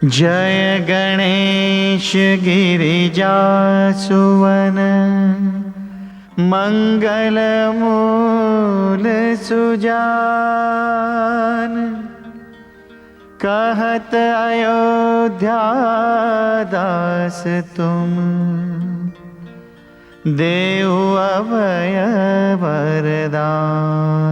जय गणेश गिरिजासुवन मंगल मूल सुजान। कहत अयोध्या दास तुम देव अभय वरदान।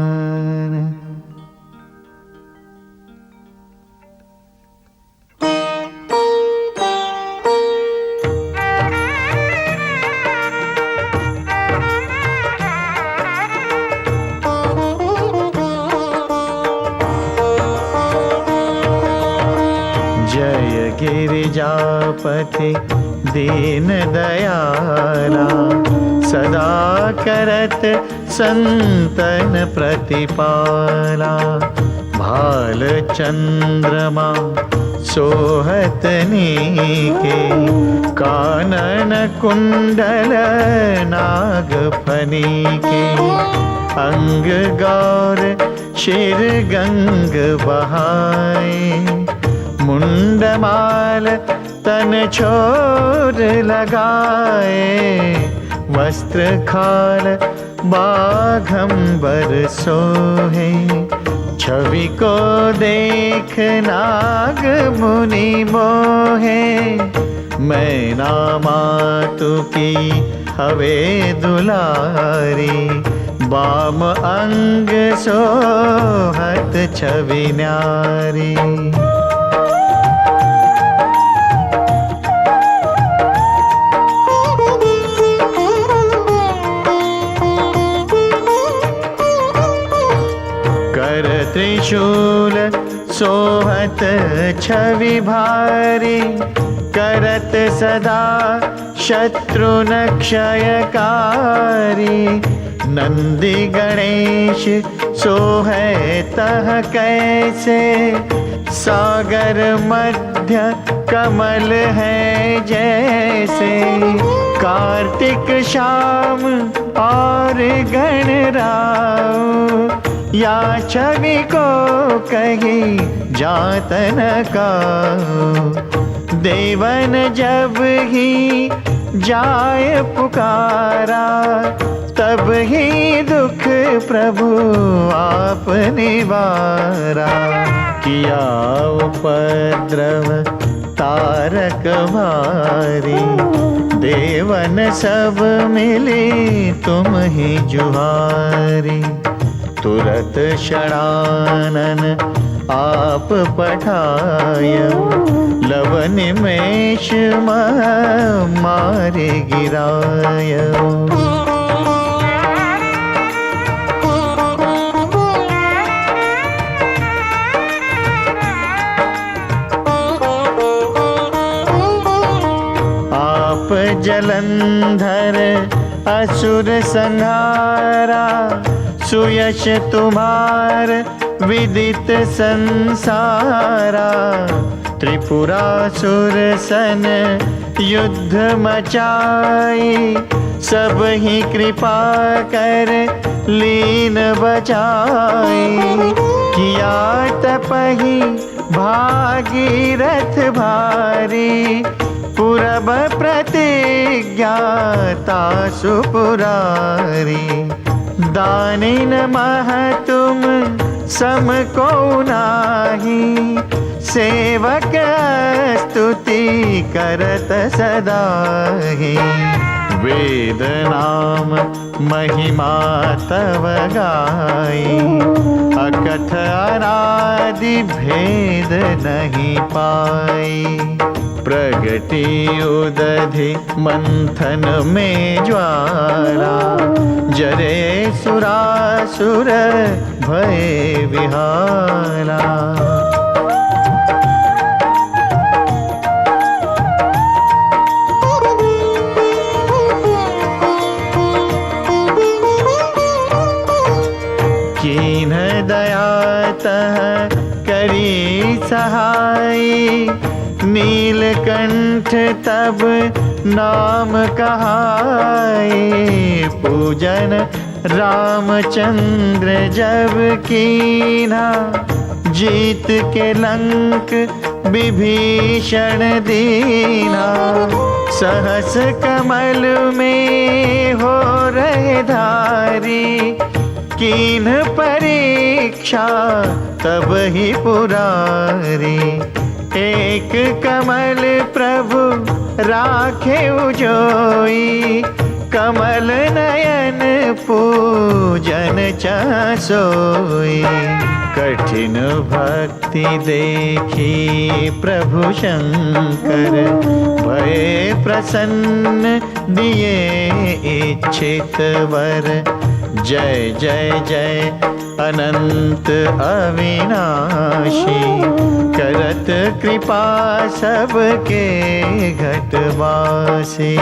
जय गिरिजापति दीन दयाला, सदा करत संतन प्रतिपाला। भाल चंद्रमा सोहत नीके, कानन कुंडल नाग फनीके। अंग गौर शिर गंग बहाए, मुंडमाल तन छोर लगाए। वस्त्र खाल बाघंबर सोहे, छवि को देख नाग मुनि मोहे। मैना मातु की हवे दुलारी, बाम अंग सोहत छवि न्यारी। त्रिशूल सोहत छवि भारी, करत सदा शत्रु क्षयकारी। नंदी गणेश सोहे तह कैसे, सागर मध्य कमल है जैसे। कार्तिक शाम और गणराव, या छवि को कही जातन का। देवन जब ही जाय पुकारा, तब ही दुख प्रभु आप निवारा। किया उपद्रव तारक भारी, देवन सब मिली तुम ही जुहारी। तुरत षडानन आप पठाय, लव निमेष मारे गिराय। आप जलंधर असुर संहारा, सुयश तुम्हार विदित संसारा। त्रिपुरासुर सन युद्ध मचाई, सब ही कृपा कर लीन बचाई। किया तपहि भागीरथ भारी, पूरब प्रतिज्ञा तासु पुरारी। दानिन मह तुम सम को नाही, सेवक स्तुति करत सदाहि। वेद नाम महिमा तव गाई, अकथ अनादि भेद नहीं पाई। प्रगति उदधि मंथन में ज्वाला, जरे सुरासुर भय विहाला। कीन दया तह करी सहाई, नीलकंठ तब नाम कहाए। पूजन रामचंद्र जब कीना, जीत के लंक विभीषण दीना। सहस कमल में हो रहे धारी, कीन परीक्षा तब ही पुरारी। एक कमल प्रभु राखे उजोई, कमल नयन पूजन चासोई। कठिन भक्ति देखी प्रभु शंकर, भय प्रसन्न दिए इच्छित वर। जय जय जय अनंत अविनाशी, करत कृपा सबके घटवासी।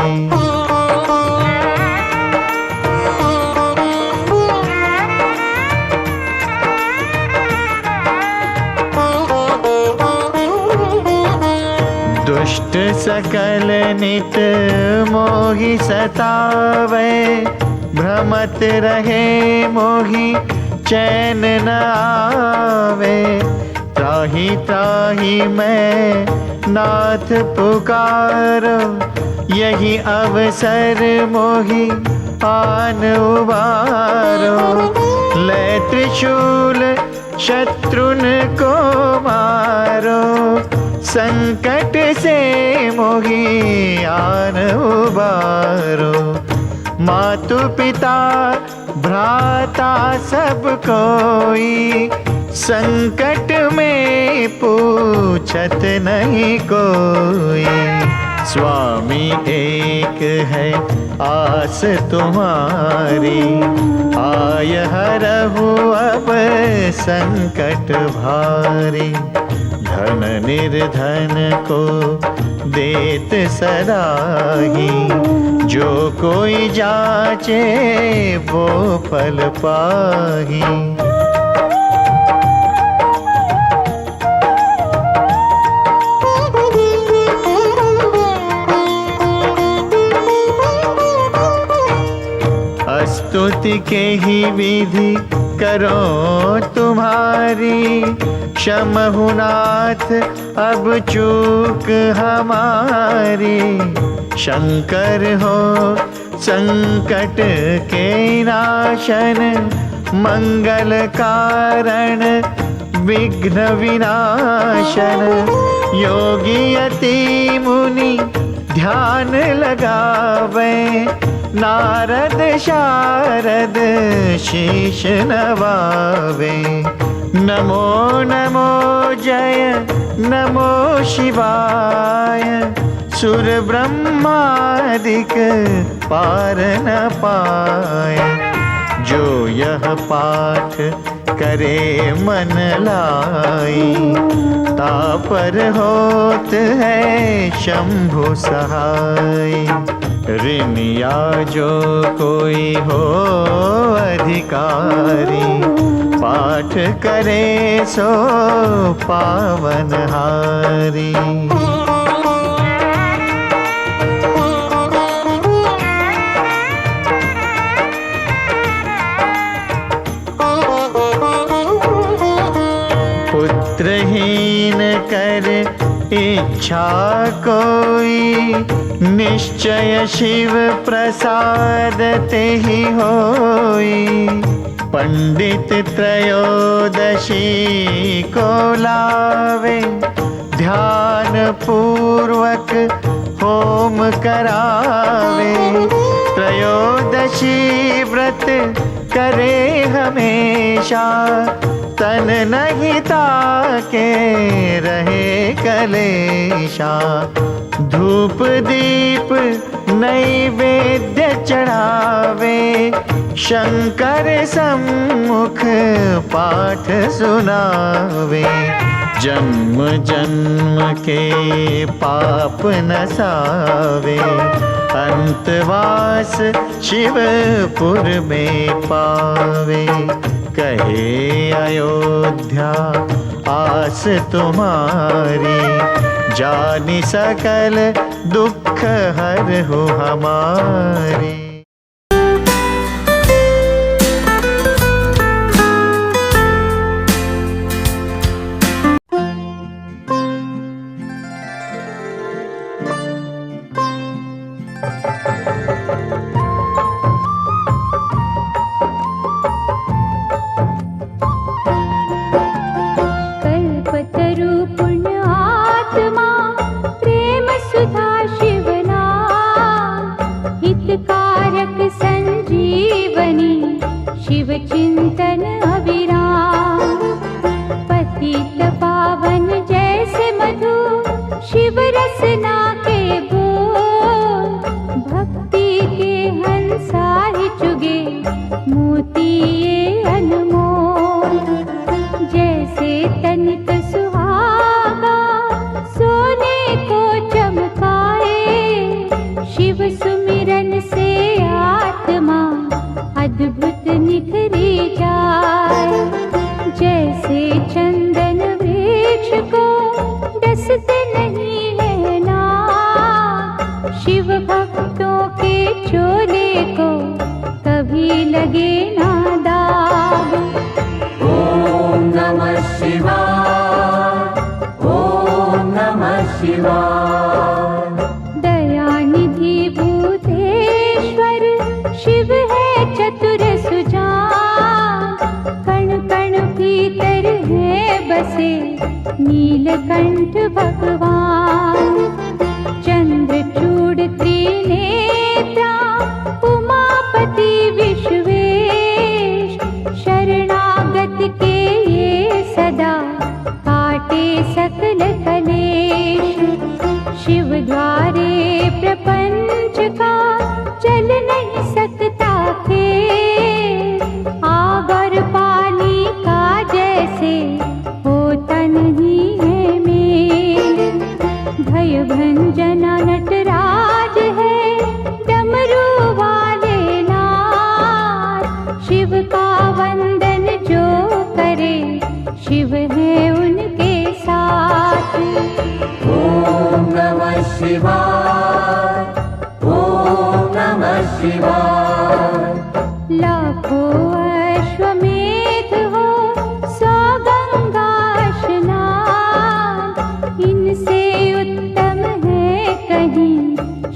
दुष्ट सकल नित मोहि सतावे, भ्रमत रहे मोहि चैन न आवे। त्राहि त्राहि मैं नाथ पुकारो, यही अवसर मोहि आन उबारो। ले त्रिशूल शत्रुन को मारो, संकट से मोहि आन उबारो। मातु पिता भ्राता सब कोई, संकट में पूछत नहीं कोई। स्वामी एक है आस तुम्हारी, आय हरहु अब संकट भारी। धन निर्धन को देत सदाही, जो कोई जाचे वो फल पाही। स्तुति के ही विधि करो तुम्हारी, क्षमहु नाथ अब चूक हमारी। शंकर हो संकट के नाशन, मंगल कारण विघ्न विनाशन। योगी यति मुनि ध्यान लगावे, नारद शारद शीश नवावे। नमो नमो जय नमो शिवाय, सुर ब्रह्मादिक पार न पाय। जो यह पाठ करे मन लाई, तापर होत है शंभु सहाय। ऋण या जो कोई हो अधिकारी, पाठ करे सो पावन हारी। पुत्रहीन कर इच्छा कोई, निश्चय शिव प्रसाद ते ही होई। पंडित त्रयोदशी को लावे, ध्यान पूर्वक होम करावे। त्रयोदशी व्रत करे हमेशा, तन नहीं ताके रहे कलेशा। धूप दीप नैवेद्य चढ़ावे, शंकर सम्मुख पाठ सुनावे। जन्म जन्म के पाप नसावे, अंतवास शिवपुर में पावे। कहे अयोध्या आस तुम्हारी, जानी सकल दुख हरहु हमारी। कल्पतरु पुण्य आत्मा प्रेम सुधा शिवना हितकारक संजीवनी शिव चिंतन अविराम पतित पावन जैसे मधु शिव रसना के बोल भक्ति के हंसा ही चुगे मोती ये अनमोल जैसे तनिक सुहागा सोने को चमकाए शिव सुमिरन से आत्मा अद्भुत निखरी जाए जैसे चंदन वृक्ष को डसते नहीं है ना शिव भक्तों के चोले को कभी लगे ना दाग। ओम नमः शिवाय, ओम नमः शिवाय। दयानिधि भूतेश्वर शिव है चतुर सुजान कण कण भीतर है बसे नीलकंठ भगवान चंद्रचूड़ त्रिनेत्रा उमापति विश्वेश शरणागत के ये सदा काटे सकल कलेश शिव द्वारे प्रपंच का चल नहीं सकता खेल आग और पानी का जैसे होता नहीं है मेल भय भंजना नटराज है डमरू वाले नाथ शिव का वंदन जो करे शिव है उनके साथ। ओम नमः शिवाय, ओम नमः शिवाय। लाखों अश्वमेध हो सौ गंगा स्नान इनसे उत्तम है कहीं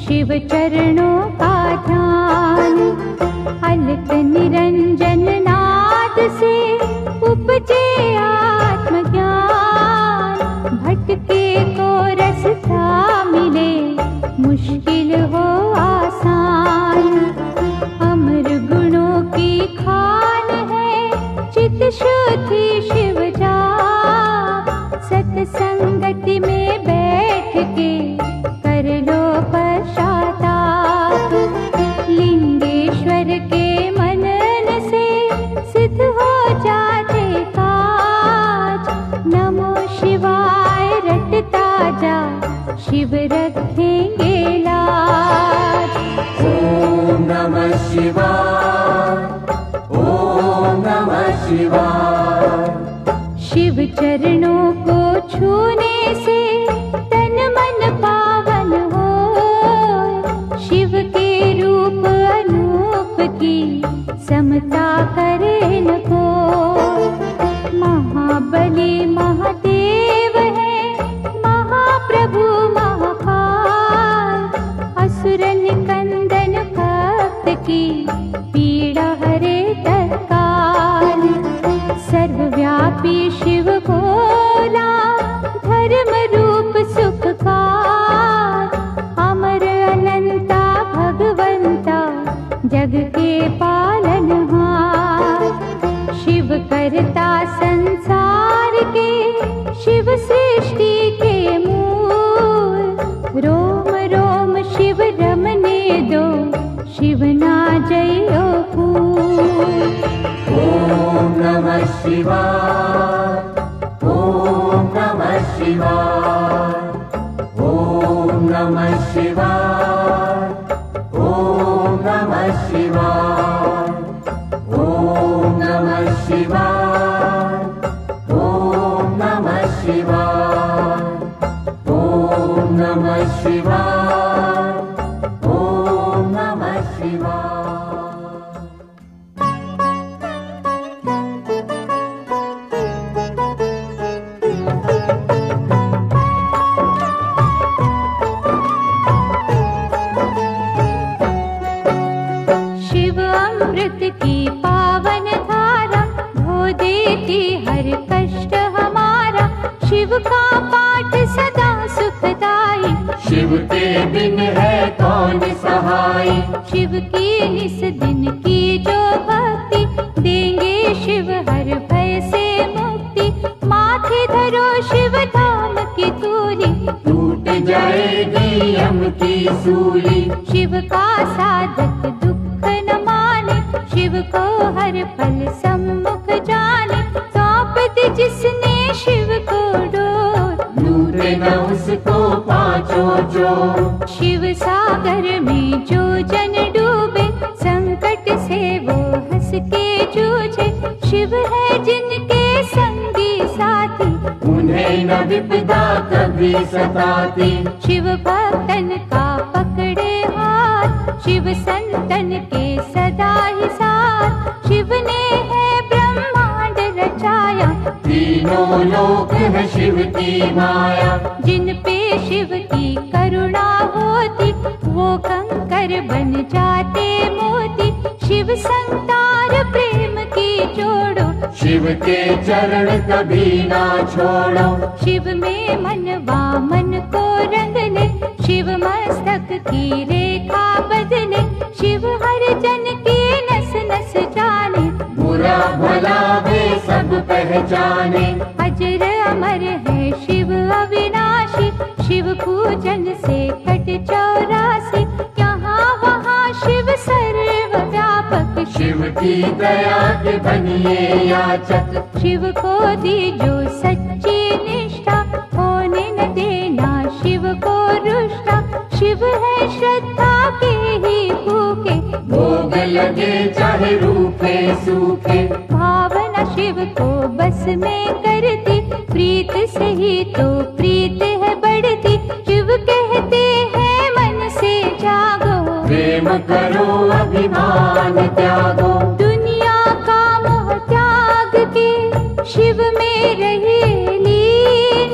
शिव चरणों का ध्यान अलक निरंजन नाद से उपजे आत्मज्ञान भटके को रास्ता मिले मुश्किल हो आसान अमर गुणों की खान है चित शुद्धि शिव जा सत्संगति में बैठ के कर लो पश्चाताप लिंगेश्वर के मनन से सिद्ध हो जाते काज नमो शिवाय रटता जा शिव रखेंगे लाज। ओम नमः शिवाय, ओम नमः शिवाय। शिव चरणों को छूने से तन मन पावन हो शिव के रूप अनूप की समता करे न को महाबली महादेव है महाप्रभु महाकाल असुर निकंदन भक्त की पीड़ा हरे तत्काल सर्वव्यापी शिव भोला धर्म रूप सुखकार अमर अनंता भगवंता जग के पालनहार शिव करता संसार के शिव सृष्टि के मूल रोम रोम शिव रमने दो शिव ना जयो फूल। ओम नमः शिवाय, ओम नमः शिवाय। ओम नमः शिवाय, ओम नमः शिवाय। ओम नमः शिवाय, ओम नमः शिवाय। ओम नमः शिवाय, ओम नमः शिवाय। अमृत की पावन धारा धो देती हर कष्ट हमारा। शिव का पाठ सदा सुखदाई, शिव के बिन है कौन सहाय। शिव की निस दिन की जो भक्ति, देंगे शिव हर भय से मुक्ति। माथे धरो शिव धाम की तूली, टूट जाएगी यम की सूली। शिव का साधक दुख न माने, शिव को हर पल सम्मुख जाने। सौंप दी जिसने शिव को डोर, लूटे न उसको पाँचों जोर। शिव सागर में जो जन डूबे, संकट से वो हंस के जूझे। शिव है जिनके संगी साथी, उन्हें न विपदा कभी सताती। शिव भक्तन का पकड़े हाथ, शिव संतन के सदा ही साथ। शिव ने है ब्रह्मांड रचाया, तीनों लोक है शिव की माया। जिन पे शिव की करुणा होती, वो कंकर बन जाते मोती। शिव संतार प्रेम की जोड़ो, शिव के चरण कभी ना छोड़ो। शिव में मनवा मन को रंग ले, शिव मस्तक की रेखा बदले। शिव हर जन की नस नस जाने, बुरा भला वे सब पहचाने। अजर अमर है शिव अविनाशी, शिव पूजन से कट 84। यहाँ वहाँ शिव सर्वव्यापक, शिव की दया के बनिए याचक। शिव को दी जो सच्ची निष्ठा, होने न देना शिव को रुष्टा। शिव है श्रद्धा के ही भूखे, भोग लगे चाहे रूखे सूखे। भावना शिव को बस में करती, प्रीत से ही तो प्रीत है बढ़ती। शिव कहते हैं मन से जागो, प्रेम करो अभिमान त्यागो। दुनिया का मोह त्याग के शिव में रहे लीन।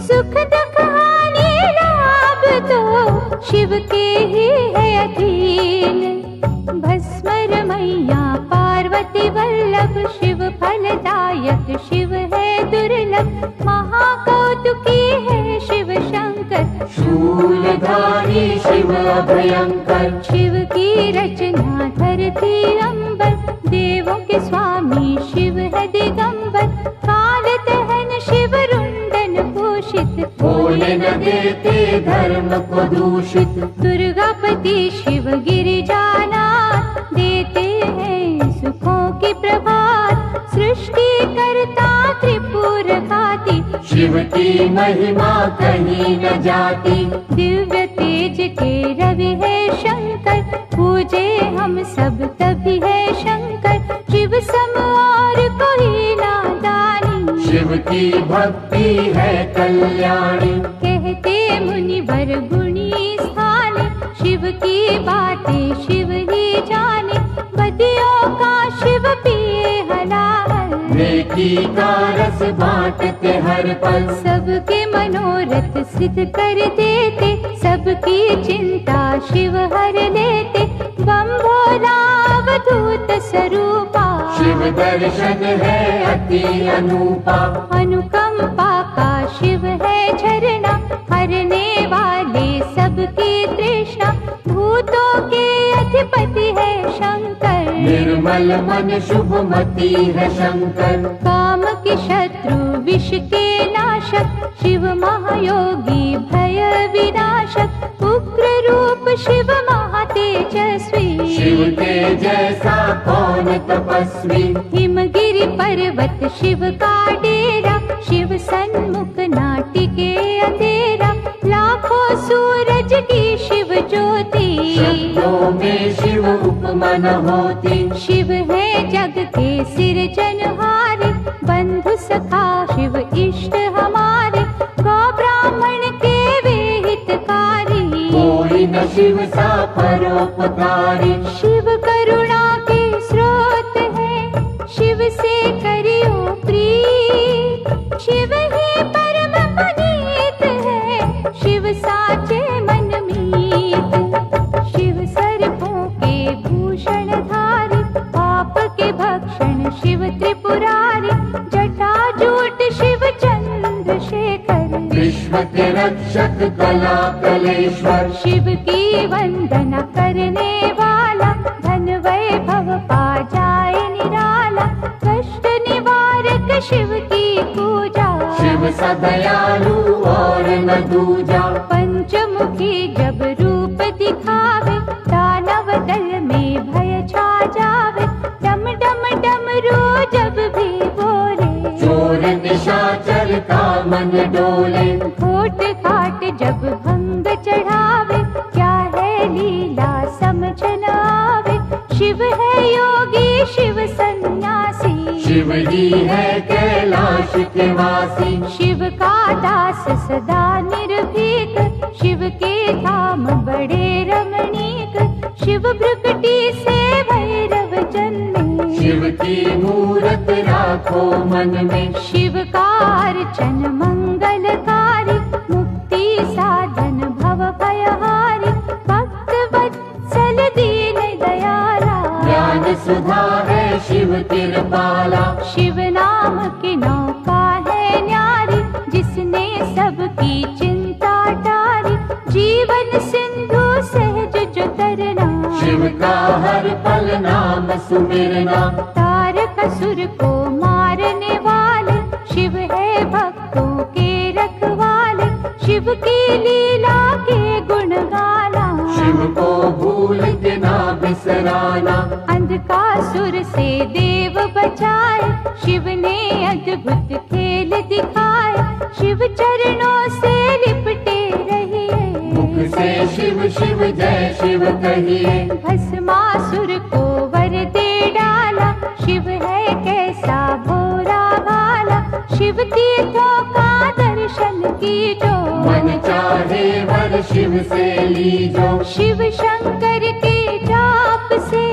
सुख दुख हानि लाभ तो शिव के ही है अधीन। भस्मर मैया पार्वती वल्लभ, शिव फलदायक शिव है दुर्लभ। महाकौतुकी है शिव शंकर, शूलधारी शिव अभयंकर। शिव की रचना धरती अंबर, देवों के स्वामी शिव है दिगंबर। काल दहन शिव रुंडन भूषित, होने न देते धर्म को दूषित। दुर्गापति शिव गिरिजानाथ, देते हैं सुखों की प्रभात। सृष्टि करता त्रिपुर घाती, शिव की महिमा कहीं न जाती। दिव्य तेज के रवि है शंकर, पूजे हम सब तभी है शंकर। शिव सम और कोई नादानी, शिव की भक्ति है कल्याणी। कहते मुनिवर गुणी स्थाने, शिव की बातें शिव ही जाने। बदियों का शिव पिए हलाल, नेकी का रस बांटते हर पल। सबके मनोरथ सिद्ध कर देते, सबकी चिंता शिव हर लेते। बम भोला अवधूत स्वरूपा, शिव दर्शन है अति अनूपा। अनुकंपा का शिव है झरना, हरने वाले सबकी तृष्णा। भूतों के अधिपति है शंकर, निर्मल मन शुभमती है शंकर। काम के शत्रु विष के नाशक, शिव महायोगी भय विनाशक। उग्र रूप शिव महातेजस्वी, शिव के जैसा कौन तपस्वी। हिमगिरि पर्वत शिव का डेरा, शिव सन्मुख नाटिके अंधेरा। लाखों सूरज की शिव ज्योति, शब्दों में शिव उपमा न होती। शिव है जग के सिरजनहारे, बंधु सखा शिव इष्ट हमारे। गौ ब्राह्मण के वे हितकारी, कोई न शिव सा परोपकारी। शिव करुणा के स्रोत है, शिव से करियो प्रीत। शिव ही परम पुनीत है, शिव साचे मन मीत। शिव सर्पों के भूषण धारी, कला कलेश्वर। शिव की वंदना करने वाला धन वैभव पा जाए निराला। कष्ट निवारक शिव की पूजा, शिव सदयालु और न दूजा। पंचमुखी जब रूप दिखावे, दानव दल में भय छा जावे। डम डम डमरू जब भी बोले, चोर निशाचर का मन डोले। घोट घाट जब भंग चढ़ावे, क्या है लीला समझ न आवे। शिव है योगी शिव सन्यासी, शिव ही है कैलाश के वासी। शिव का दास सदा निर्भीक, शिव के धाम बड़े रमणीक। शिव भ्रुकुटी से भैरव जन्मे, शिव की मूरत राखो मन में। शिव का अर्चन मंगलकारी, मुक्ति साधन भव भयहारी। भक्त वत्सल दीन दयाला, ज्ञान सुधा है शिव कृपाला। शिव नाम की नौका है न्यारी, जिसने सबकी चिंता टारी। जीवन सिंधु सहज जो तरना, शिव का हर पल नाम सुमिरना। तारक असुर को मारने वाले, शिव है भक्तों के रखवाले। शिव की लीला के गुण गाना, शिव को भूल के ना बिसराना। अंधकासुर से देव बचाए, शिव ने अद्भुत खेल दिखाए। शिव चरणों से लिपटे रहिए, मुख से शिव शिव जय शिव कहिए। भस्मासुर को वर दे डाला, शिव है कैसा भोरा भाला। शिव तीर्थों का दर्शन कीजो, मन चाहे वर शिव से लीजो। शिव शंकर के जाप से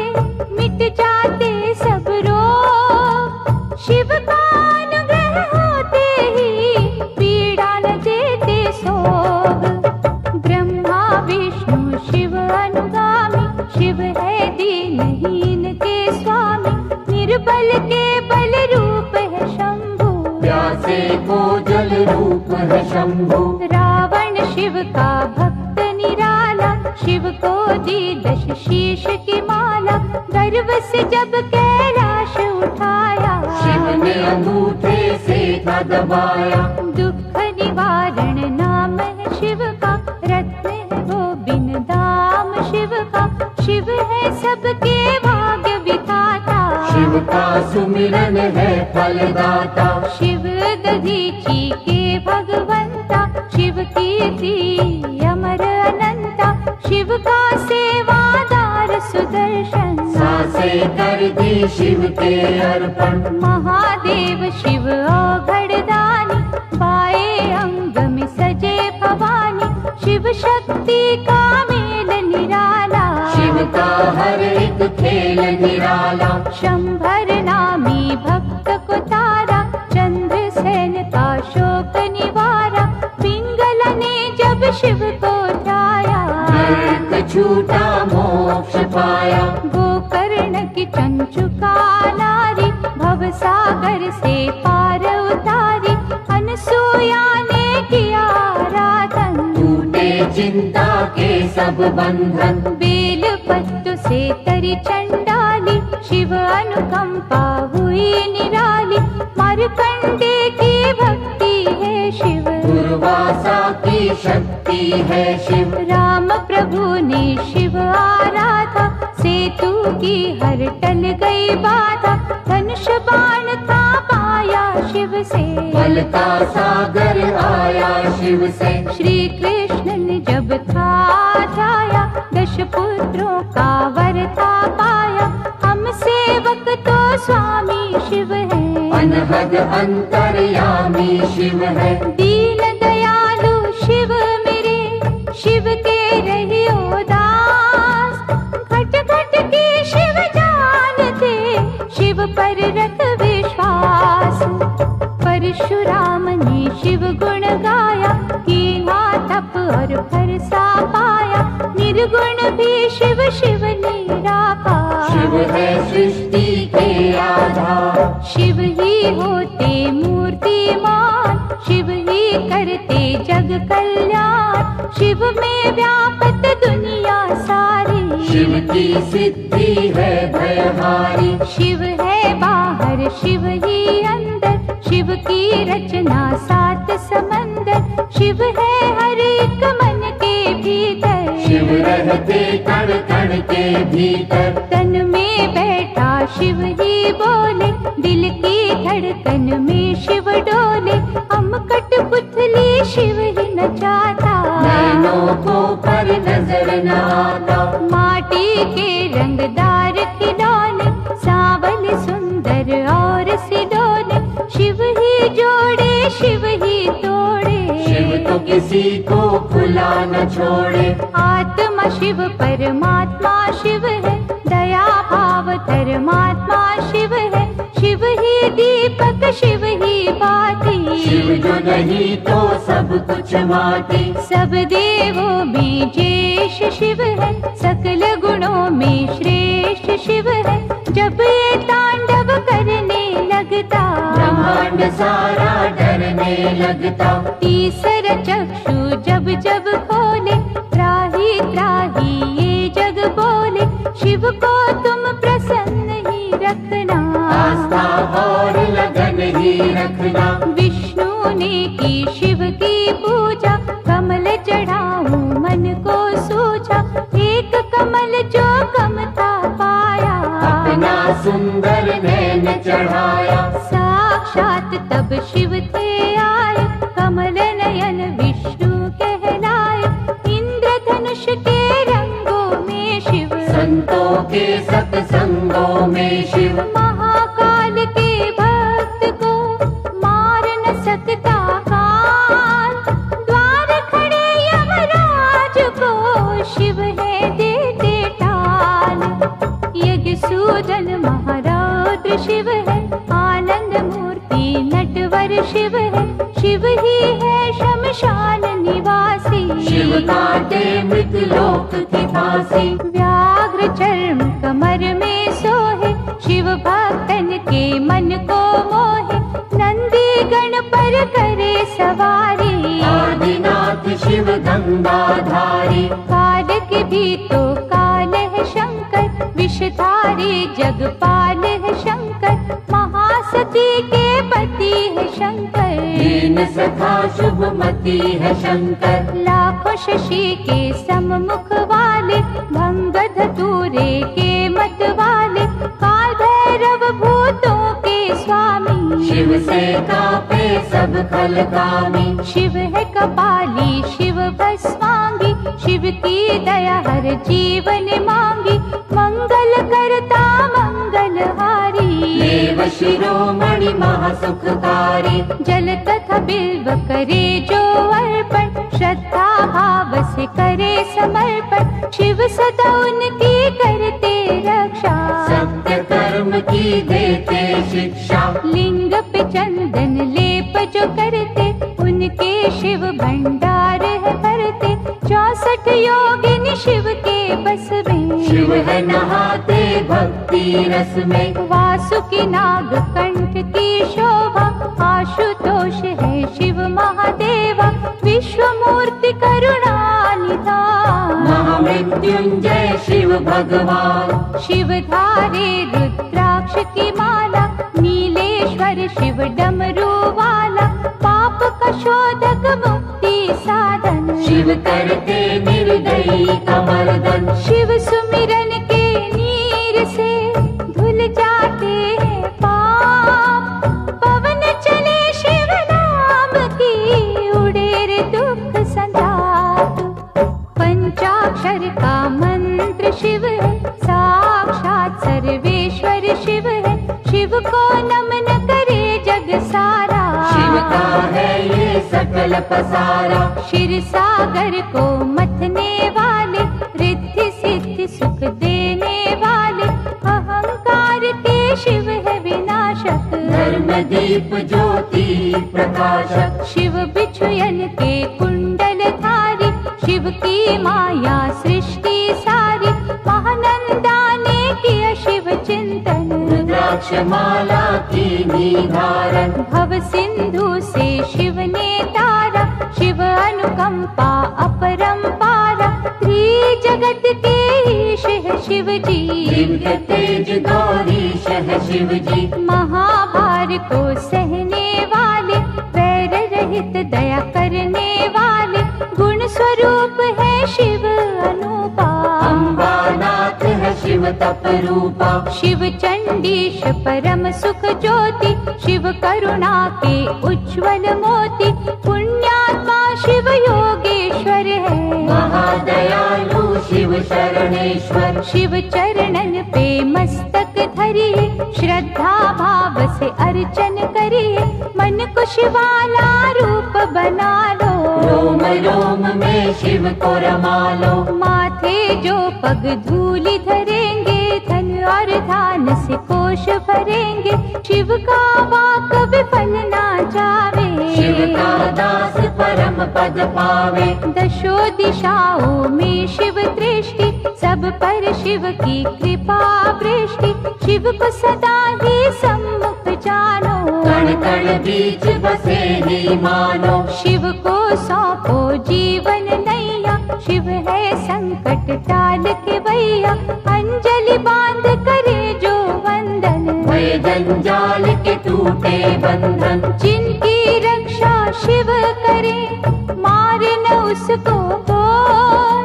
मिट जाते सब रोग। शिव का अनुग्रह होते ही पीड़ा न देते सोग। ब्रह्मा विष्णु शिव अनुगामी, शिव है दीनहीन के स्वामी। निर्बल के बल रूप है शंभु, प्यासे को जल रूप है शंभु। रावण शिव का भक्त निराला, शिव को दी 10 शीश की माला। गर्व से जब कैलाश उठाया, शिव ने अंगूठे से था दबाया। दुख निवारण नाम है शिव का, रत्न है वो बिन दाम शिव का। शिव है सबके भाग्य विधाता, शिव का सुमिरन है फलदाता। शिव दधीची के भगवंता, शिव कीर्ति अमर अनंता। शिव का सेवादार सुदर्शन, सांसे कर दी शिव के अर्पण। महादेव शिव औघड़दानी, बाएं अंग में सजे भवानी। शिव शक्ति का मेल निराला, शिव का हर एक खेल निराला। शंभर नामी भक्त को तारा, चंद्रसेन का शोक निवारा। पिंगला ने जब शिव को ध्याया, नरक छूटा मोक्ष पाया। गोकर्ण की चंचुका नारी, भवसागर से पार उतारी। अनसुया ने किया आराधन, टूटे चिंता के सब बंधन। बेल पत्तों से तरी चंडाली, शिव अनुकंपा हुई निराली। मार्कंडे की भक्ति है शिव, दुर्वासा की शक्ति है शिव। राम प्रभु ने शिव आराधा, सेतु की हर टल गई बाधा। धनुष बाण था पाया शिव से, बल का सागर आया शिव से। श्री कृष्ण ने जब था जाया, 10 पुत्रों का वर था पाया। हम सेवक तो स्वामी शिव है, अनहद अंतर्यामी शिव है। दीन दयालु शिव मेरे, शिव के रहियो दास। घट घट के शिव जानते, शिव पर रख विश्वास। परशुराम ने शिव गुण गाया, कीना तप और भरसा पाया। निर्गुण भी शिव शिव निराका, शिव है सृष्टि के आधार। शिव ही होते मूर्तिमान, शिव ही करते जग कल्याण। शिव में व्यापत दुनिया सारी। शिव की सिद्धि है भयहारी। शिव है बाहर शिव ही अंदर, शिव की रचना सात समंदर। शिव है हर एक मन के भीतर, शिव रहते कण कण के भीतर। तन में बैठा शिव ही बोले, दिल की धड़कन में शिव डोले। हम कठपुतली शिव ही नचाता, नैनों को पर नजर न आता। माटी के रंगदार खिलौने, सांवले सुंदर और सिडोले। शिव ही जोड़े शिव ही तोड़े, शिव तो किसी को खुला न छोड़े। आत्मा शिव परमात्मा शिव है, दया भाव धर्मात्मा शिव है। शिव ही दीपक शिव ही बाती, शिव जो नहीं तो सब कुछ माटी। सब देवों में ज्येष्ठ शिव है, सकल गुणों में श्रेष्ठ शिव है। जब ये तांडव करने लगता, ब्रह्मांड सारा डरने लगता। तीसरा चक्षु जब जब खोले, त्राही त्राही ये जग बोले। शिव को तुम प्रसन्न ही रखना, आस्था और लगन ही रखना। विष्णु ने की शिव की पूजा, कमल चढ़ाऊं मन को सूझा। एक कमल जो कम था पाया, अपना सुंदर नैन चढ़ाया। साक्षात तब शिव थे आए, कमल नयन विष्णु कहलाए। इंद्रधनुष के रंगों में शिव, संतों के सत्संगों में शिव। महाकाल के भक्त को मार न सकता काल, द्वार खड़े यमराज को शिव है देते टाल। यज्ञ सूदन महारौद्र शिव है, आनंद मूर्ति नटवर शिव है। शिव ही है शमशान निवासी, शिव काटे मृतलोक की फांसी। व्याघ्र चर्म कमर में सोहे, शिव भक्तन के मन को मोहे। नंदी गण पर करे सवारी, आदिनाथ शिव गंगाधारी। काल के भी तो काल है शंकर, विषधारी जगपाल है शंकर। महासती के पति है शंकर, दीन सखा शुभमती है शंकर। लाखों शशि के सम्मुख वाले, भंग धतूरे के मत वाले। काल भैरव भूतों के स्वामी, शिव से कापे सब खलकामी। शिव है कपाली शिव भस्मांगी, शिव की दया हर जीवन मांगी। मंगल करता मंगलहारी, देव शिरोमणि महासुखकारी। जल तथा बिल्व करे जो अर्पण, श्रद्धा भाव से करे समर्पण। शिव सदा उनकी करते रक्षा, सत्य कर्म की देते शिक्षा। लिंग पे चंदन लेप जो करते, उनके शिव भंडार है भरते। 64 योगिनी शिव के बस में, शिव है नहाते भक्ति रस में। वासुकी नाग कंठ की शोभा, आशुतोष है शिव महादेवा। विश्व मूर्ति करुणा निधान, महामृत्युंजय शिव भगवान। शिव धारे रुद्राक्ष की माला, नीलेश्वर शिव डमरू वाला। पाप का शोधक मुक्ति साधन, शिव करते निर्दयी कमर्दन। शिव सुमिरन के नीर से धुल जाते हैं पाप। पवन चले शिव नाम की, उड़े रे दुख संताप। पंचाक्षर का मंत्र शिव है, साक्षात सर्वेश्वर शिव है। शिव को नमन करे जग सारा, शिव का है ये सकल पसारा। क्षीर सागर को मथने वाले, रिद्धि सिद्धि सुख देने वाले। अहंकार के शिव है विनाशक, धर्म दीप ज्योति प्रकाशक। शिव बिछुयन के कुंडल धारी, शिव की माया सृष्टि सारी। महानंदा ने किया शिव चिंतन, रुद्राक्ष माला की निधारण। भव सिंधु से शिव ने तारा, शिव अनुकंपा अपरम जगत के ईश है शिव जी, दिव्य तेज गौरीश है शिव जी। महाभार को सहने वाले, वैर रहित दया करने वाले, गुण स्वरूप है शिव अनूपा। अम्बानाथ है शिव तप रूपा, शिव चंडीश परम सुख ज्योति, शिव करुणा के उज्ज्वल मोती, पुण्यात्मा शिव योगेश्वर है। महादयालु शिव शरणेश्वर, शिव चरणन पे मस्तक धरिए, श्रद्धा भाव से अर्चन करिए, मन को शिवाला रूप बना लो। रोम रोम में शिव को रमा लो, माथे जो पग धूलि धरेंगे, धन और धान से कोश भरेंगे, शिव का वाक विफल ना जावे। शिव का दास परम पद पावे, दशो दिशाओं में शिव दृष्टि, सब पर शिव की कृपा वृष्टि, शिव को सदा ही सम्मुख जानो। कण कण बीच बसे ही मानो, शिव को सौंपो जीवन नैया, शिव है संकट टाल के भैया, अंजलि बांध करे जो वंदन, भय जंजाल के टूटे बंधन। जिनकी रक्षा शिव करे, मारे न उसको कोई,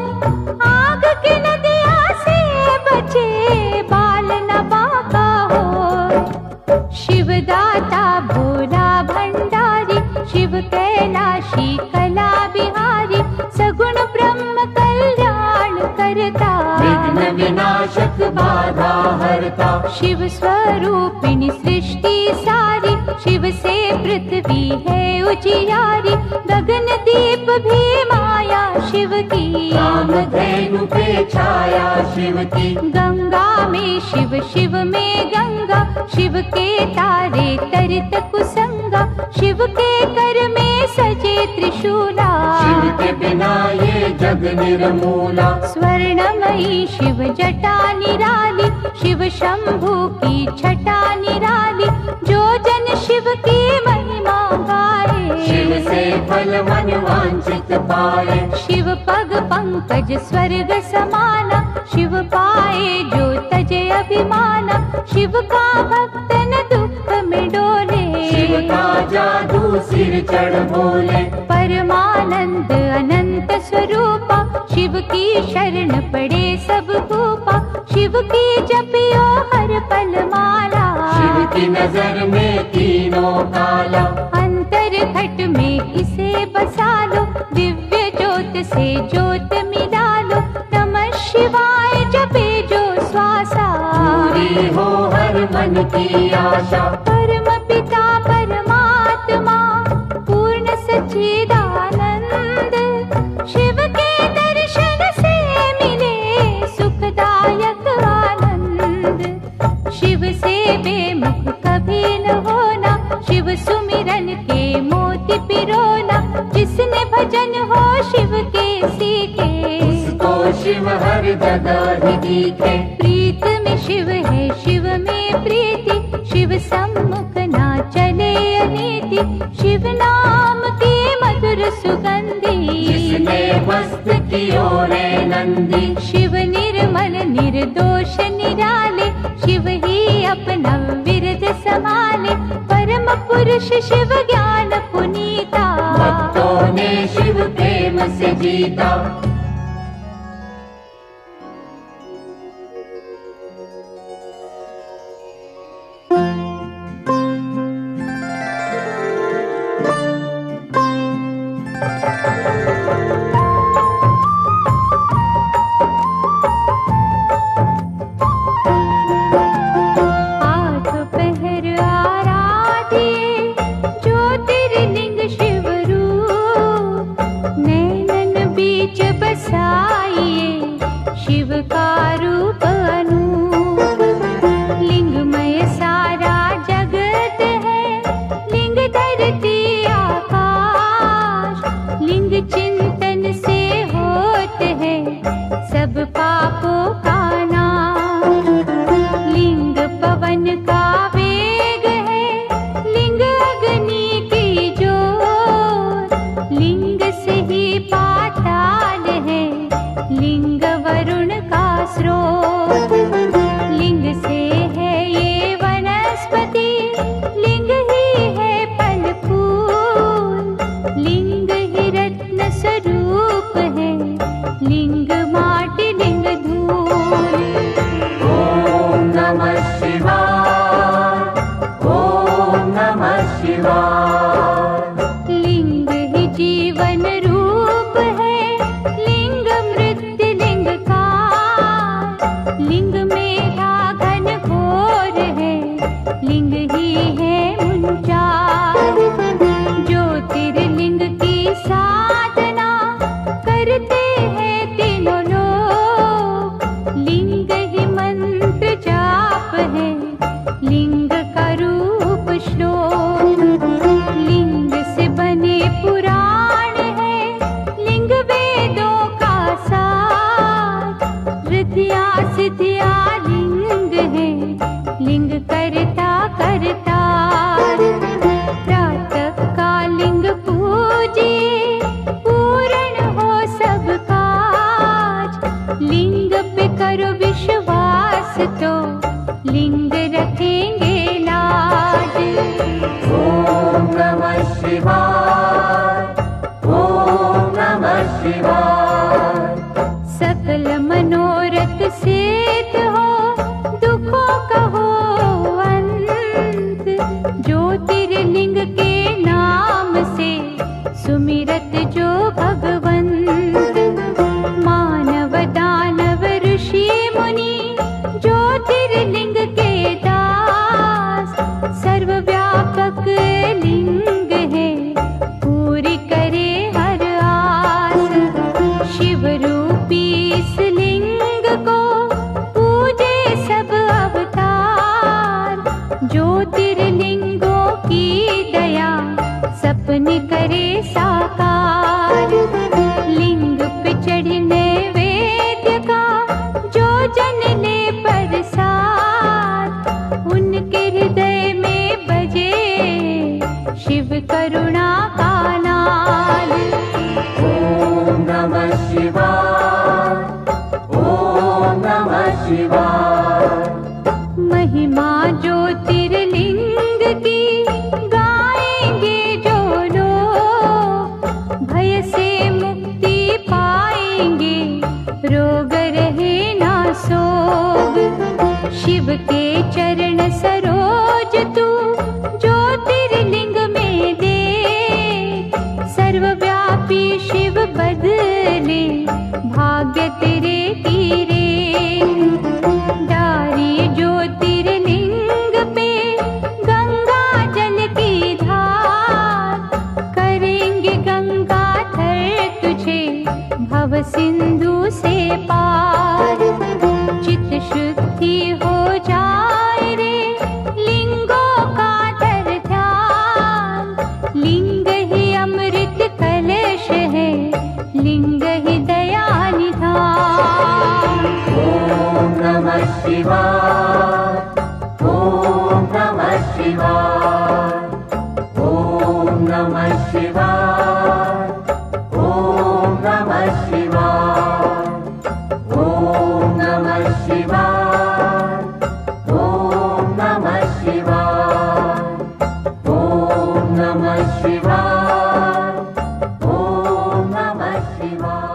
आग की नदिया से बचे, बाल न बाका हो। शिव दाता भोला भंडारी, शिव कैलाशी कला बिहारी, सगुण ब्रह्म कल्याण करता, विघ्न विनाशक बाधा हरता। शिव स्वरूपिणी सृष्टि सारी, शिव से पृथ्वी है उजियारी, गगन दीप भी माया शिव की, कामधेनु पे छाया शिव की। गंगा में शिव, शिव में गंगा, शिव के तारे तरित कुसंगा, शिव के कर में सजे त्रिशूला, शिव के बिना ये जग निर्मूला। स्वर्णमयी शिव जटा निराली, शिव शंभु की छटा निराली, जो जन शिव की महिमा गाए, शिव से फल मन वांछित पाए। शिव पग पंकज स्वर्ग समाना, शिव पाए जो तजे अभिमाना, शिव का भक्त न दुख में डोले, शिव का जादू सिर चढ़ बोले। परमानंद अनंत स्वरूपा, शिव की शरण पड़े सब भूपा, शिव की जपियो हर पल माला, शिव की नजर में तीनों काला। अंतर घट में इसे बसा लो, दिव्य ज्योत से ज्योत मिला लो, नमः शिवाय जपे जो श्वासा, पूरी हो हर मन की आशा। परम पिता परमात्मा पूर्ण सच्चिदानंद, शिव के दर्शन से मिले सुखदायक आनंद, शिव से बेमुख कभी न होना, शिव सुमिरन के मोती पिरोना, जिसने भजन हो शिव के सीखे, उसको शिव हर जगह ही दिखे। प्रीत में शिव है शिव में प्रीति, शिव सम्मुख ना चले अनीति, शिव नाम की मधुर सुगंधी, जिसने मस्त कियो रे नंदी। शिव निर्मल निर्दोष निराले, शिव ही अपना विरज संभाले, परम पुरुष शिव ज्ञान पुनीता, भक्तों ने शिव प्रेम से जीता। नैनन बीच तो लिंग रखेंगे लाज। ओम नमः शिवाय, ओम नमः शिवाय। सकल मनोरथ सिद्ध हो, दुखों का हो अंत। ज्योतिर्लिंग के नाम से सुमिरत जो भगवंत। मानव दानव ऋषि मुनि ज्योतिर्लिंग के दास। सर्वव्यापक लिंग है, पूरी करे हर आस। शिव रूपी इस लिंग को पूजे सब अवतार। ज्योतिर्लिंगों की दया सपने करे साकार। लिंग पे चढ़ने वेद्य का जो जन ले प्रसाद। उनके हृदय में बजे शिव करुणा का नाद। ओम नमः शिवाय, ओम नमः शिवाय। महिमा ज्योतिर्लिंग की गाएंगे जो लोग। भय से मुक्ति पाएंगे, रोग रहे ना सोग। शिव के चरण सरोज तू ज्योतिर्लिंग में दे। सर्वव्यापी शिव बदले भाग्य तेरे तीरे। डारी ज्योतिर्लिंग पे गंगा जल की धार। करेंगे गंगाधर तुझे भव सिंधु से पार। चित शुद्धि हो जाए रे लिंगों का धर ध्यान। लिंग ही अमृत कलश है, लिंग ही दया निधान। ओम नमः शिवाय, ओम नमः शिवाय। ओम नमः शिवाय, ओम नमः शिवाय। ओम नमः शिवाय, ओम नमः शिवाय। ओम नमः शिवाय, ओम नमः शिवाय।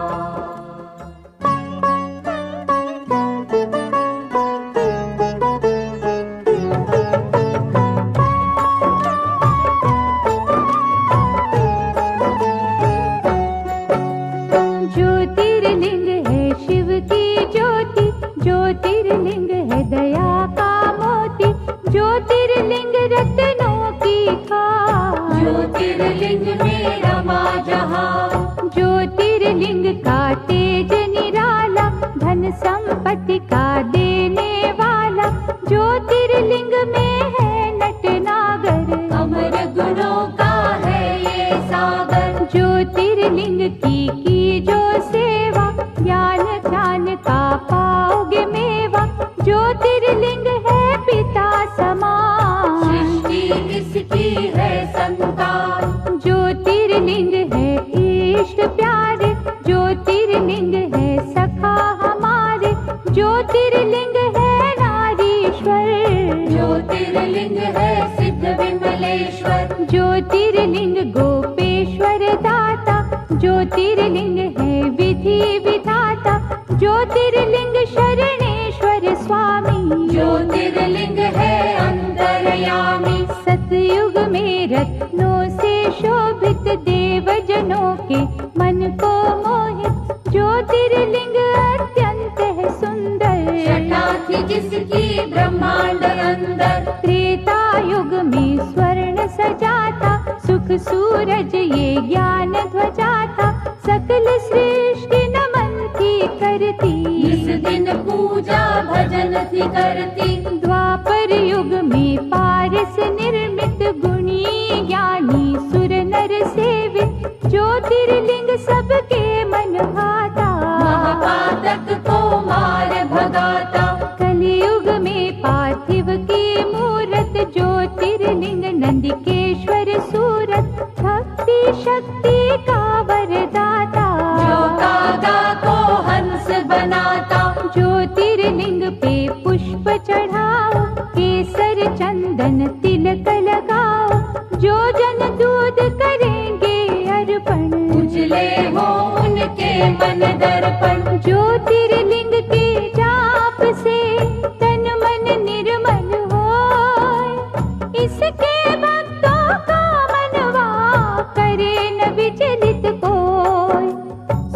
ज्योतिर्लिंग है शिव की ज्योति। ज्योतिर्लिंग है दया का मोती। ज्योतिर्लिंग रत्नों की खान। ज्योतिर्लिंग में रमा जहां। ज्योतिर्लिंग का तेज निराला, धन संपत्ति का देने वाला। ज्योतिर्लिंग में है नटनागर, अमर गुणों का है ये सागर। ज्योतिर्लिंग की जो सेवा, ज्ञान ध्यान का पाओगे मेवा। ज्योतिर्लिंग है पिता समान, सृष्टि इसकी है संतान। ज्योतिर्लिंग है इष्ट प्यारे। ज्योतिर्लिंग है सखा हमारे। ज्योतिर्लिंग है नारीश्वर। ज्योतिर्लिंग है सिद्ध विमलेश्वर। ज्योतिर्लिंग गोपेश्वर दाता। ज्योतिर्लिंग है विधि विधाता। ज्योतिर्लिंग शरणेश्वर स्वामी। ज्योतिर्लिंग है अंतर्यामी। सतयुग में रत्नों से शोभित, देवजनों के मन को मोहित। ज्योतिर्लिंग अत्यंत है सुंदर, छटा थी जिसकी ब्रह्मांड अंदर। त्रेता युग में स्वर्ण सजाता। सुख सूरज ये ज्ञान ध्वजा था। सकल सृष्टि नमन थी करती, इस दिन पूजा भजन थी करती। द्वापर युग में पारस निर्मित, गुणी ज्ञानी सुर नर सेवित। ज्योतिर्लिंग सबके मन भाता, महापातक को मार भगाता। कलियुग में पार्थिव की मूरत। ज्योतिर्लिंग नंदिकेश्वर सूरत, भक्ति शक्ति का वरदाता। जो कागा को हंस बनाता। ज्योतिर्लिंग पे पुष्प धूप चढ़ाओ, केसर चंदन तिलक लगाओ, जो जन दूध करेंगे अर्पण, उजले हो उनके मन दर्पण। ज्योतिर्लिंग के जाप से तन मन निर्मल होय, इसके भक्तों का मनवा करे न विचलित कोय।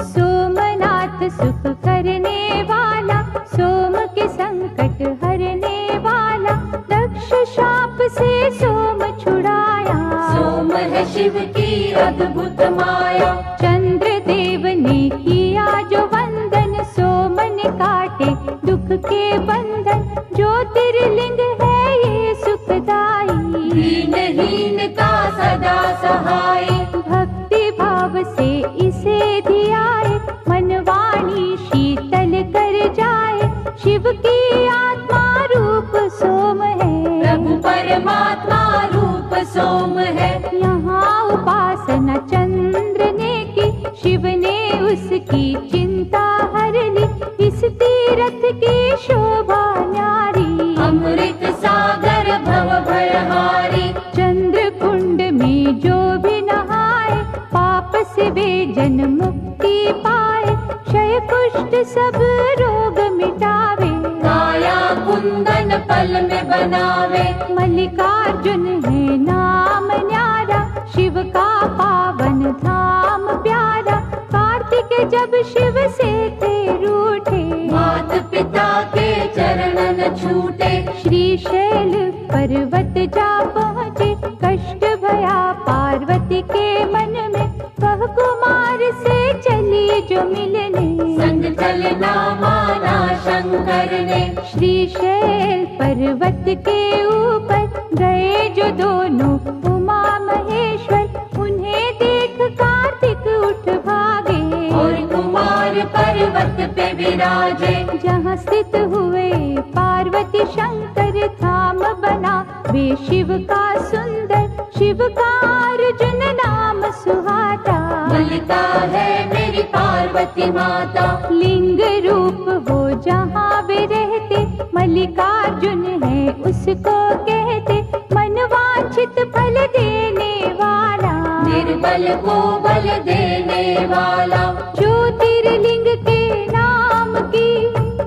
सोमनाथ सुख करने वाला, सोम के संकट हरने वाला, दक्ष शाप से सोम छुड़ाया। सोम है शिव की अद्भुत माया, चंद्र देव ने किया जो वंदन, सोमन काटे दुख के बंधन। ज्योतिर्लिंग है ये सुखदाई, दीनहीन का सदा सहाय। भक्ति भाव से इसे धियाए, मन वाणी शीतल कर जाए। शिव की आत्मा रूप सोम है, प्रभु परमात्मा रूप सोम है। यहाँ उपासना चंद्र ने की, शिव ने उसकी चिंता हर ली। इस तीरथ की शोभा न्यारी, अमृत सागर भव भयहारी। चंद्र कुंड में जो भी नहाए, पाप से वे जन मुक्ति पाए। क्षय कुष्ठ सब रोग मिटावे, काया कुंदन पल में बनावे। मल्लिकार्जुन है नाम न्यारा, शिव का पावन धाम प्यारा। कार्तिक जब शिव से थे रूठे, मात पिता के चरणन छूटे। श्रीशैल पर्वत जा पहुँचे, कष्ट भया पार्वती के मन में। वह कुमार से चली जो मिलने, संग चलना माना शंकर ने। श्रीशैल पर्वत के ऊपर गए जो दोनों उमा महेश्वर, उन्हें देख कार्तिक उठ भागे। और कुमार पर्वत पे विराजे, जहाँ स्थित हुए पार्वती शंकर, धाम बना वे शिव का सुंदर। शिव का अर्जुन नाम सुहाता, मल्लिका है मेरी पार्वती माता। लिंग रूप हो जहाँ वे रहते, मल्लिकार्जुन है उसको कहते। मनवांछित फल देने वाला, निर्बल को बल देने वाला। ज्योतिर्लिंग के नाम की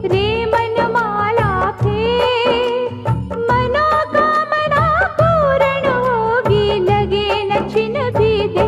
रे मनमाला फेर, मनोकामना पूर्ण होगी, लगे न छिन भी दे।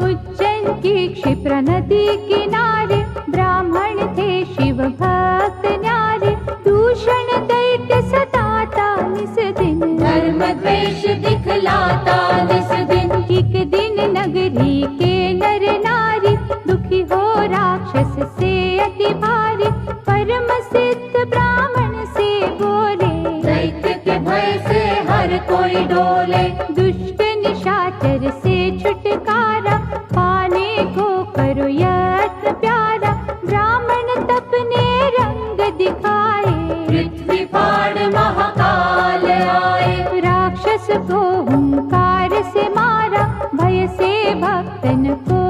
उज्जैन की क्षिप्रा नदी किनारे, ब्राह्मण थे शिव भक्त न्यारे। दूषण दैत्य सताता निस दिन, धर्म द्वेष दिखलाता निस दिन। एक दिन नगरी के नर नारी, दुखी हो राक्षस से अति भारी। परम सिद्ध ब्राह्मण से बोले, दैत्य के भय से हर कोई डोले। दुष्ट निशाचर से छुटकारा, पाने को करो यत्न प्यारा। ब्राह्मण तपने रंग दिखाए, पृथ्वी फाड़ महाकाल आए। राक्षस को हुंकार से मारा, भय से भक्तन को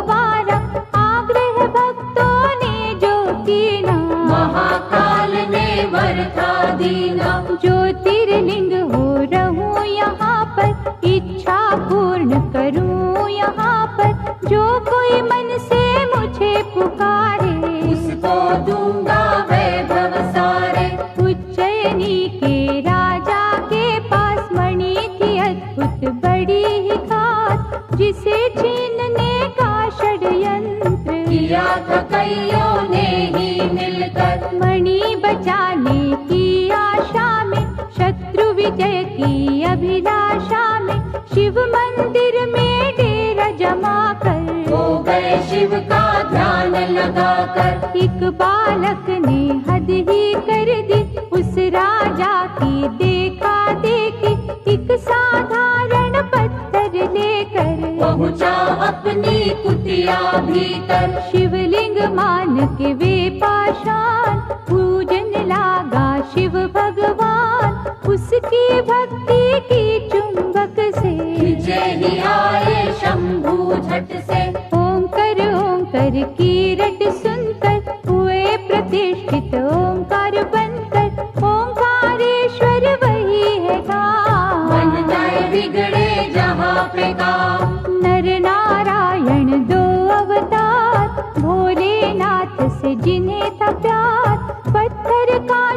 वारा। आग्रह भक्तों ने जो कीना, महाकाल ने वर था दीना। ज्योतिर्लिंग हो रहूं यहाँ पर, इच्छा पूर्ण करूं यहाँ पर। जो कोई मन से मुझे पुकारे, उसको दूंगा वैभव सारे। उज्जैनी के राजा के पास मणि थी अद्भुत बड़ी ही खास, जिसे छीनने का षड्यंत्र किया था कईयों ने ही मिलकर। मणि बचाने की आशा में, शत्रु विजय की अभिलाषा में। शिव मंदिर में डेरा जमा कर, हो गए शिव का ध्यान लगाकर। एक बालक ने हद ही कर दी, उस राजा की देखा देखी। एक साधारण पत्थर लेकर पहुँचा अपनी कुटिया भीतर। शिवलिंग मान के वे पाषाण, पूजन लागा शिव भगवान। उसकी भक्ति की चुंबक से, जय ही आए शंभू झट से। ओंकार ओंकार की रट सुनकर, हुए प्रतिष्ठित ओंकार बनकर।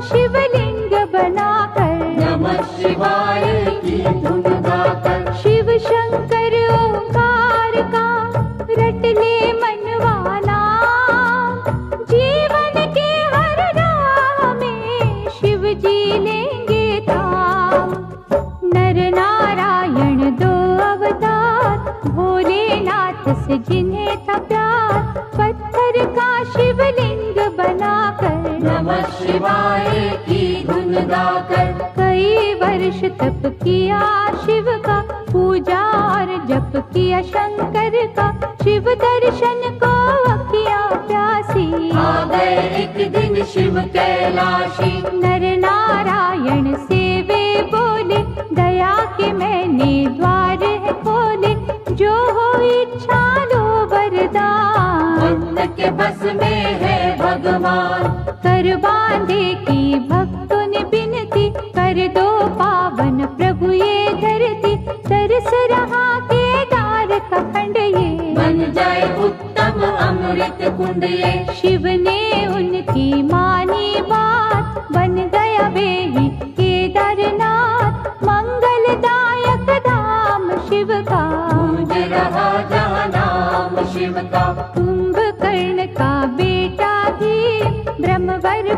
शिवलिंग बनाकर, नमः शिवाय की धुन गाकर, शिव शंकर ओंकार का रट ले मनवाना। जीवन के हर राह में शिव जी लेंगे थाम। नर नारायण दो अवतार, भोलेनाथ से जिन्हें था प्यार, पत्थर का शिवलिंग बनाकर, नमः शिवाय की धुन गाकर, कई वर्ष तप किया शिव का, पूजा और जप किया शंकर का। शिव दर्शन को अखियां प्यासी, आ गए एक दिन शिव कैलाशी। नर नारायण से वे बोले, दया के मैंने द्वार है खोले, जो हो इच्छा लो वरदान। भक्त के बस में है भगवान, कर बांधे की भक्तों ने बिनती, कर दो पावन प्रभु ये धरती। तरस रहा केदार का खंड ये, बन जाए उत्तम अमृत कुंड ये। शिव ने उनकी मानी बात, बन गया वे ही केदारनाथ। मंगलदायक धाम शिव का, गूंज रहा जहाँ नाम शिव का। कुंभकर्ण का बेटा भी, ब्रह्मवर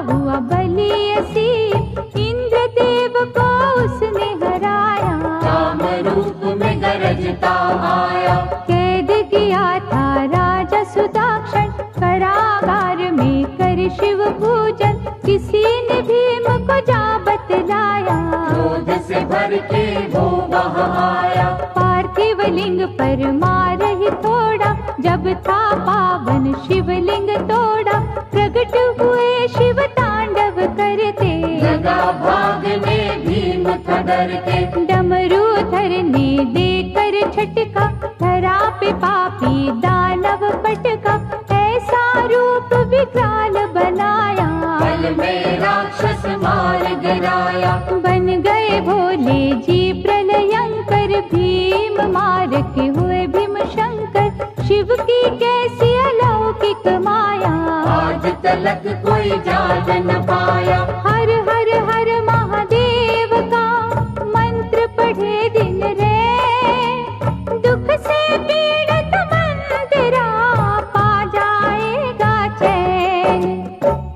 हुआ बलि असीम। इंद्रदेव को उसने हराया, काम रूप में गरजता आया। कैद किया था राजा सुदाक्षण, कारागार में कर शिव पूजन। किसी ने भीम को जा बतलाया, क्रोध से भर के वो वहाँ आया। पार्थिव लिंग पर मार ही थोड़ा, जब था पावन शिवलिंग तोड़ा। प्रकट हुए शिव तांडव करते, लगा भागने भीम था डरते। डमरूधर ने देकर झटका, धरा पे पापी दानव पटका। ऐसा रूप विकराल बनाया, बल में राक्षस मार गिराया। बन गए भोले जी प्रलयंकर, भीम मार के हुए भीम शंकर। शिव की कैसी अलौकिक माया, आज तलक कोई जान न पाया। हर हर हर महादेव का मंत्र पढ़े दिन रे, दुख से पीड़ित मन तेरा पा जाएगा चैन।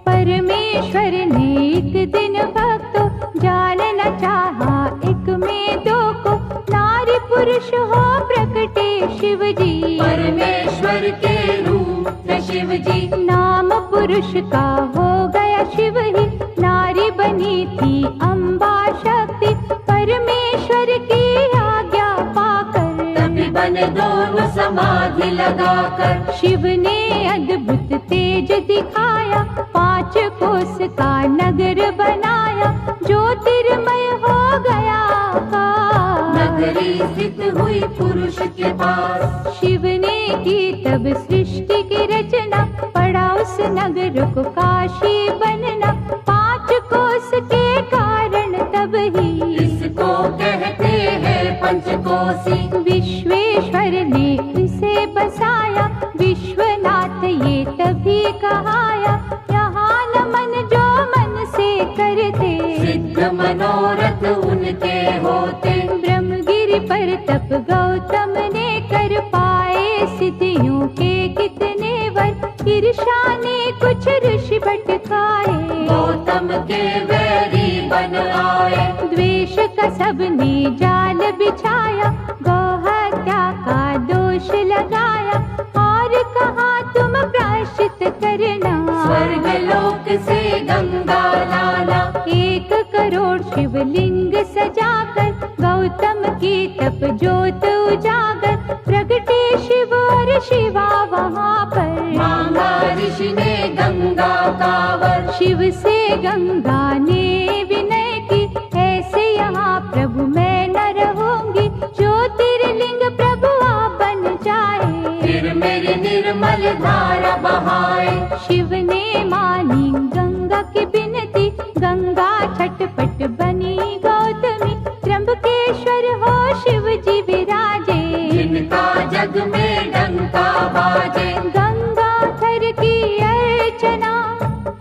परमेश्वर ने एक दिन भक्तों, जानना चाहा एक में दो को। नारी पुरुष हो प्रकटे शिव जी, परमेश्वर के रूप थे शिव जी। नाम पुरुष का हो गया शिव ही, नारी बनी थी अम्बा शक्ति। परमेश्वर की आज्ञा पाकर, तभी बने दोनों समाधि लगाकर। शिव ने अद्भुत तेज दिखाया, 5 कोस का नगर बनाया। ज्योतिर्मय हो गया आकाश, नगरी स्थित हुई पुरुष के पास। शिव ने की तब सृष्टि की रचना, पड़ा उस नगर को काशी बनना। 5 कोस के कारण तब ही इसको कहते हैं पंचकोसी। विश्वेश्वर ने इसे बसाया, विश्वनाथ ये तभी कहाया। यहाँ नमन जो मन से करते, सिद्ध मनोरथ उनके होते। ब्रह्मगिरि पर तप गौतम ने कर पाए, सिद्धियों के कितने वर। ईर्षा ने कुछ ऋषि भटकाए, गौतम के वैरी बन आए। द्वेष का सबने जाल बिछाया, गौ हत्या का दोष लगाया। और कहा तुम प्रायश्चित करना, स्वर्ग लोक से गंगा लाना। 1 करोड़ शिवलिंग सजाकर, गौतम की तप ज्योत उजागर। प्रगटे शिव और शिवा वहाँ पर, मांगा ऋषि ने गंगा कावर। शिव से गंगा ने विनय की, ऐसे यहाँ प्रभु मैं न रहूंगी। ज्योतिर्लिंग प्रभु आप बन जाए, फिर मेरी निर्मल धारा बहाए। शिव ने मानी गंगा की बिनती, गंगा छटपट बनी गौतमी। त्र्यंबकेश्वर हो शिव जी विराजे, जिनका जग में डंका बाजे। गंगाधर की अर्चना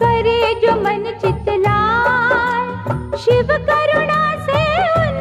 करे जो मन चितला। करुणा से उन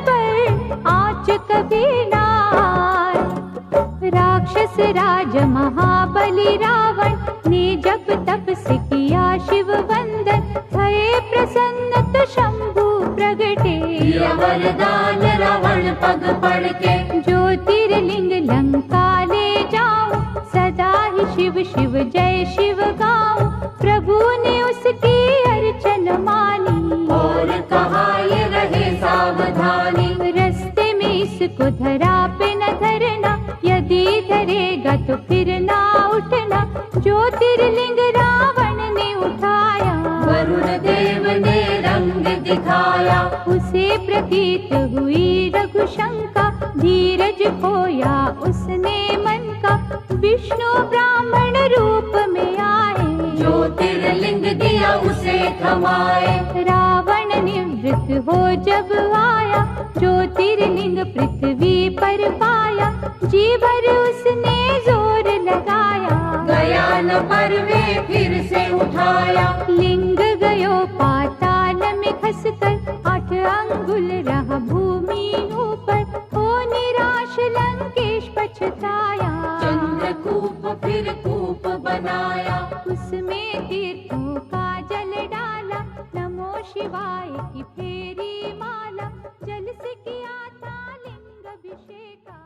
पर आँच कभी ना आए। राक्षस राज महाबली रावण ने जब तप से किया शिव वंदन, भये प्रसन्न तो शंभु प्रगटे। दिया वरदान रावण पग पड़ के, ज्योतिर्लिंग लंका ले जाऊं, सदा ही शिव शिव जय शिव गाऊं। प्रभु ने उसकी अर्चन मानी, और कहा ये रहे सावधानी। रस्ते में इसको धरा पे न धरना, यदि धरेगा तो फिर ना उठना। ज्योतिर्लिंग रावण ने उठाया, वरुण देव ने रंग दिखाया। उसे प्रतीत हुई रघुशंका, धीरज खोया उसने मन का। विष्णु ब्राह्मण रूप में आए, ज्योतिर्लिंग दिया उसे थमाए। रावण निवृत्त हो जब आया, ज्योतिर्लिंग पृथ्वी पर पाया। जी भर उसने जोर लगाया, गया न पर वे फिर से उठाया। लिंग गयो पाताल में खसकर, 8 अंगुल रहा भूमि ऊपर। हो निराश लंकेश पछताया, चंद्रकूप फिर कूप बनाया। उसमें तीर्थों का जल डाला, नमो शिवाय की फेरी माला। जल से किया था लिंग अभिषेका।